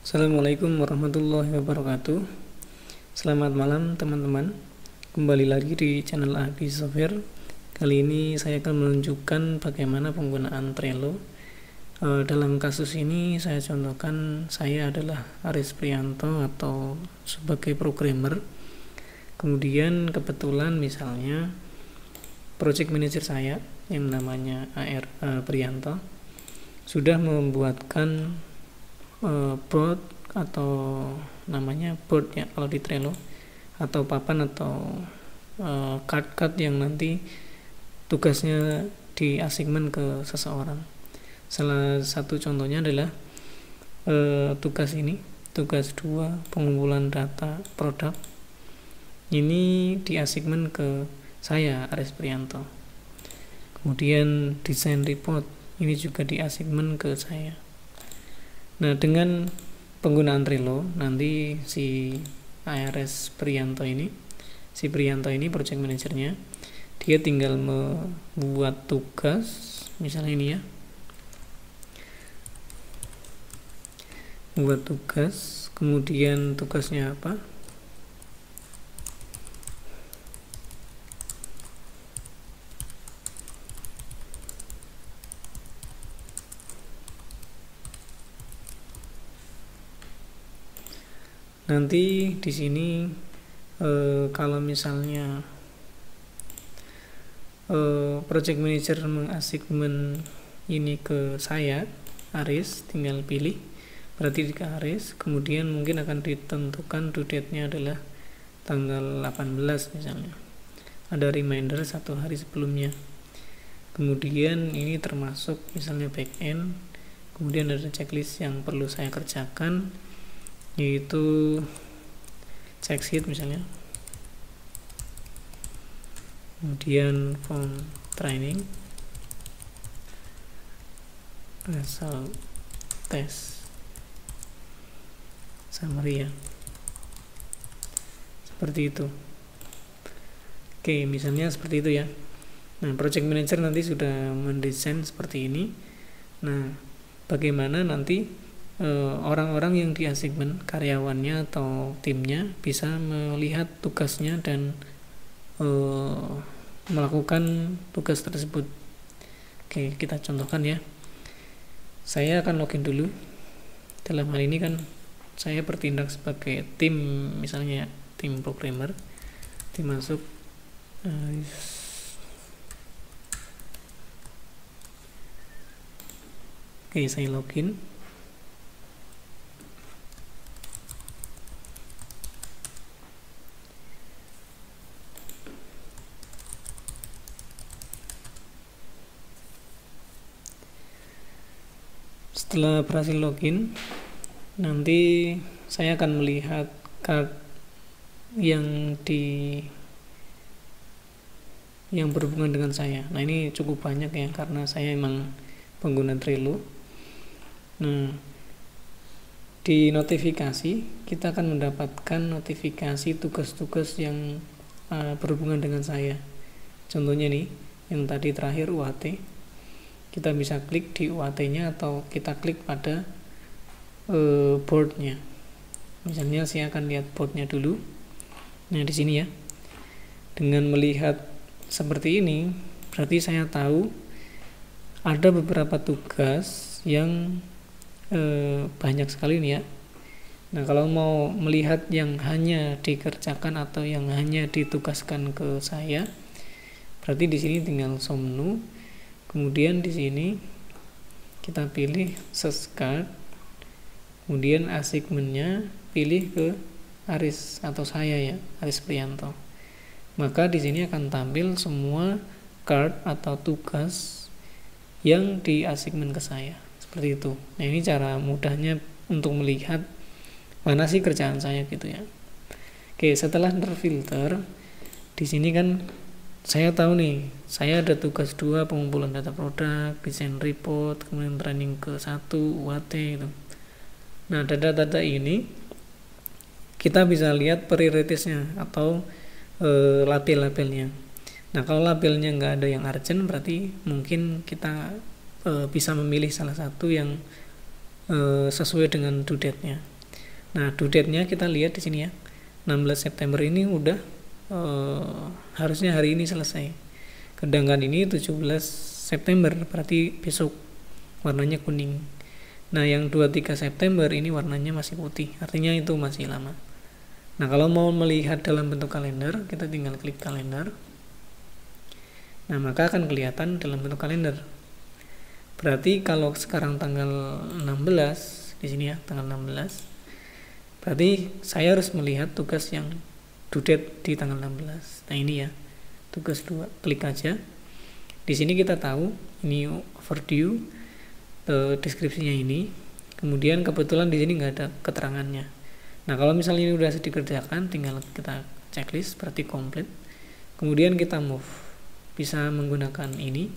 Assalamualaikum warahmatullahi wabarakatuh. Selamat malam teman-teman. Kembali lagi di channel Abi Software. Kali ini saya akan menunjukkan bagaimana penggunaan Trello. Dalam kasus ini saya contohkan saya adalah Aris Prianto atau sebagai programmer. Kemudian kebetulan misalnya project manager saya yang namanya Prianto sudah membuatkan board atau namanya board ya kalau di Trello, atau papan atau card-card yang nanti tugasnya diasigmen ke seseorang. Salah satu contohnya adalah tugas 2 pengumpulan data produk. Ini diasigmen ke saya, Aris Prianto. Kemudian desain report ini juga diasigmen ke saya. Nah, dengan penggunaan Trello nanti si Prianto ini project manajernya, dia tinggal membuat tugas misalnya ini ya, membuat tugas, kemudian tugasnya apa, nanti di sini kalau misalnya project manager mengasigmen ini ke saya, Aris, tinggal pilih berarti ke Aris, kemudian mungkin akan ditentukan due date-nya adalah tanggal 18 misalnya, ada reminder 1 hari sebelumnya. Kemudian ini termasuk misalnya back end, kemudian ada checklist yang perlu saya kerjakan, yaitu check sheet misalnya, kemudian form training, result test, summary ya, seperti itu. Oke, misalnya seperti itu ya. Nah, project manager nanti sudah mendesain seperti ini. Nah, bagaimana nanti orang-orang yang diasigmen, karyawannya atau timnya, bisa melihat tugasnya dan melakukan tugas tersebut. Oke, kita contohkan ya. Saya akan login dulu. Dalam hal ini kan saya bertindak sebagai tim, misalnya tim programmer. Tim masuk. Oke, saya login. Setelah berhasil login, nanti saya akan melihat card yang berhubungan dengan saya. Nah, ini cukup banyak ya, karena saya emang pengguna Trello. Nah, di notifikasi kita akan mendapatkan notifikasi tugas-tugas yang berhubungan dengan saya. Contohnya nih, yang tadi terakhir UAT. Kita bisa klik di UAT-nya atau kita klik pada board-nya. Misalnya saya akan lihat board-nya dulu. Nah, di sini ya. Dengan melihat seperti ini, berarti saya tahu ada beberapa tugas yang banyak sekali nih ya. Nah, kalau mau melihat yang hanya dikerjakan atau yang hanya ditugaskan ke saya, berarti di sini tinggal show menu. Kemudian di sini kita pilih search card, kemudian assignment-nya pilih ke Aris atau saya ya, Aris Prianto. Maka di sini akan tampil semua card atau tugas yang diassignment ke saya, seperti itu. Nah, ini cara mudahnya untuk melihat mana sih kerjaan saya gitu ya. Oke, setelah terfilter, di sini kan saya tahu nih, saya ada tugas 2 pengumpulan data produk, desain report, kemudian training ke 1, UAT gitu. Nah, data-data ini kita bisa lihat prioritasnya atau label-labelnya. Nah, kalau labelnya nggak ada yang urgent, berarti mungkin kita bisa memilih salah satu yang sesuai dengan due date-nya. Nah, due date-nya kita lihat di sini ya. 16 September ini udah harusnya hari ini selesai. Sedangkan ini 17 September, berarti besok warnanya kuning. Nah, yang 23 September ini warnanya masih putih, artinya itu masih lama. Nah, kalau mau melihat dalam bentuk kalender, kita tinggal klik kalender. Nah, maka akan kelihatan dalam bentuk kalender. Berarti kalau sekarang tanggal 16, di sini ya, tanggal 16, berarti saya harus melihat tugas yang due date di tanggal 16. Nah, ini ya, tugas 2. Klik aja. Di sini kita tahu ini overdue, deskripsinya ini. Kemudian kebetulan di sini nggak ada keterangannya. Nah, kalau misalnya ini udah dikerjakan, tinggal kita checklist, berarti komplit. Kemudian kita move. Bisa menggunakan ini,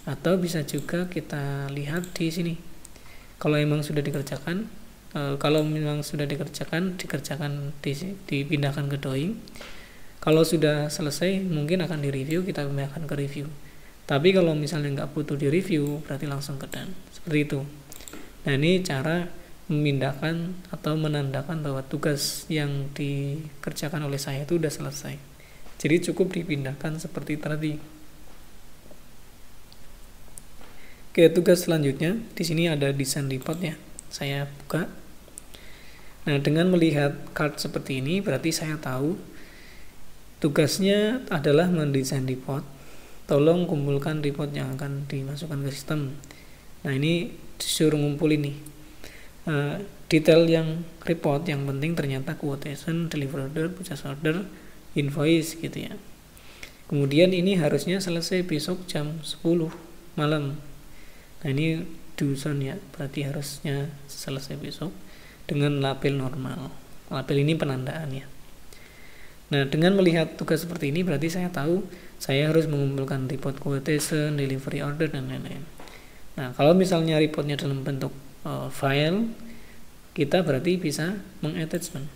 atau bisa juga kita lihat di sini. Kalau memang sudah dikerjakan, dipindahkan ke drawing. Kalau sudah selesai, mungkin akan direview, kita pindahkan ke review. Tapi kalau misalnya nggak butuh di review, berarti langsung ke done. Seperti itu. Nah, ini cara memindahkan atau menandakan bahwa tugas yang dikerjakan oleh saya itu udah selesai. Jadi cukup dipindahkan seperti tadi. Oke, tugas selanjutnya di sini ada desain report ya. Saya buka. Nah, dengan melihat card seperti ini, berarti saya tahu tugasnya adalah mendesain report. Tolong kumpulkan report yang akan dimasukkan ke sistem. Nah, ini disuruh ngumpulin nih. Detail yang report yang penting ternyata quotation, deliver order, purchase order, invoice gitu ya. Kemudian ini harusnya selesai besok jam 10 malam. Nah, ini dusun ya, berarti harusnya selesai besok dengan label normal. Label ini penandaan ya. Nah, dengan melihat tugas seperti ini, berarti saya tahu saya harus mengumpulkan report quotation, delivery order, dan lain-lain. Nah, kalau misalnya reportnya dalam bentuk file, kita berarti bisa mengattachment.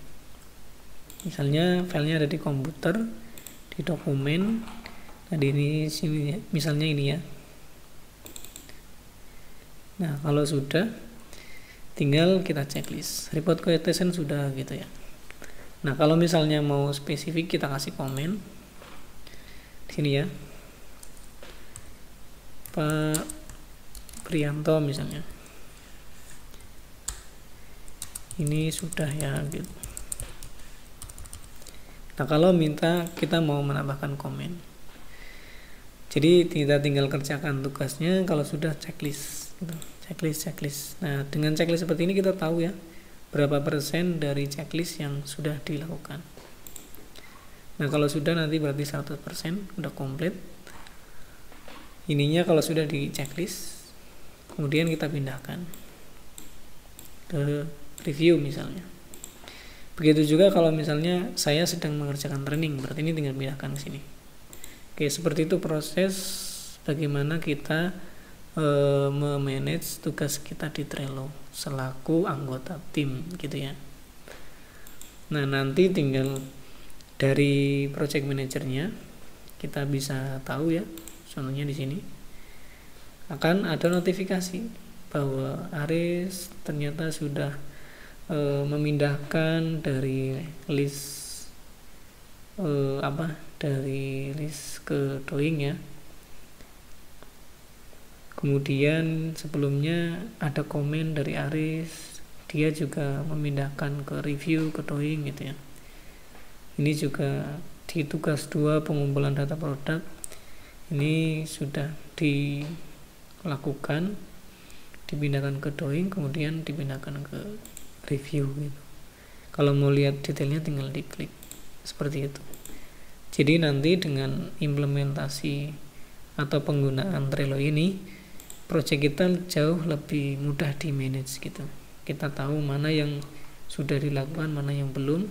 Misalnya filenya ada di komputer, di dokumen. Nah, di sini misalnya ini ya. Nah, kalau sudah, tinggal kita checklist. Report quotation sudah gitu ya. Nah, kalau misalnya mau spesifik, kita kasih komen di sini ya, Pak Prianto misalnya. Ini sudah ya gitu. Nah, kalau minta kita mau menambahkan komen, jadi kita tinggal kerjakan tugasnya. Kalau sudah checklist gitu. Checklist. Nah, dengan checklist seperti ini kita tahu ya berapa persen dari checklist yang sudah dilakukan. Nah, kalau sudah nanti berarti 100% udah komplit. Ininya kalau sudah di checklist, kemudian kita pindahkan ke review misalnya. Begitu juga kalau misalnya saya sedang mengerjakan training, berarti ini tinggal pindahkan ke sini. Oke, seperti itu proses bagaimana kita memanage tugas kita di Trello selaku anggota tim gitu ya. Nah, nanti tinggal dari project manajernya kita bisa tahu ya, contohnya di sini akan ada notifikasi bahwa Aris ternyata sudah memindahkan dari list dari list ke drawing ya. Kemudian sebelumnya ada komen dari Aris, dia juga memindahkan ke review, ke drawing gitu ya. Ini juga di tugas 2 pengumpulan data produk, ini sudah dilakukan, dipindahkan ke drawing, kemudian dipindahkan ke review gitu. Kalau mau lihat detailnya tinggal diklik seperti itu. Jadi nanti dengan implementasi atau penggunaan Trello ini, project kita jauh lebih mudah di manage gitu. Kita tahu mana yang sudah dilakukan, mana yang belum,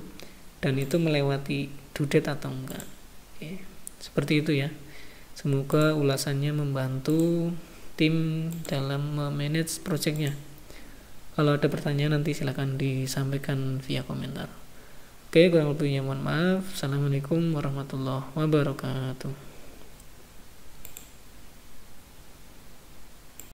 dan itu melewati due date atau enggak. Oke. Seperti itu ya. Semoga ulasannya membantu tim dalam memanage projectnya. Kalau ada pertanyaan nanti silakan disampaikan via komentar. Oke, kurang lebihnya mohon maaf. Assalamualaikum warahmatullahi wabarakatuh.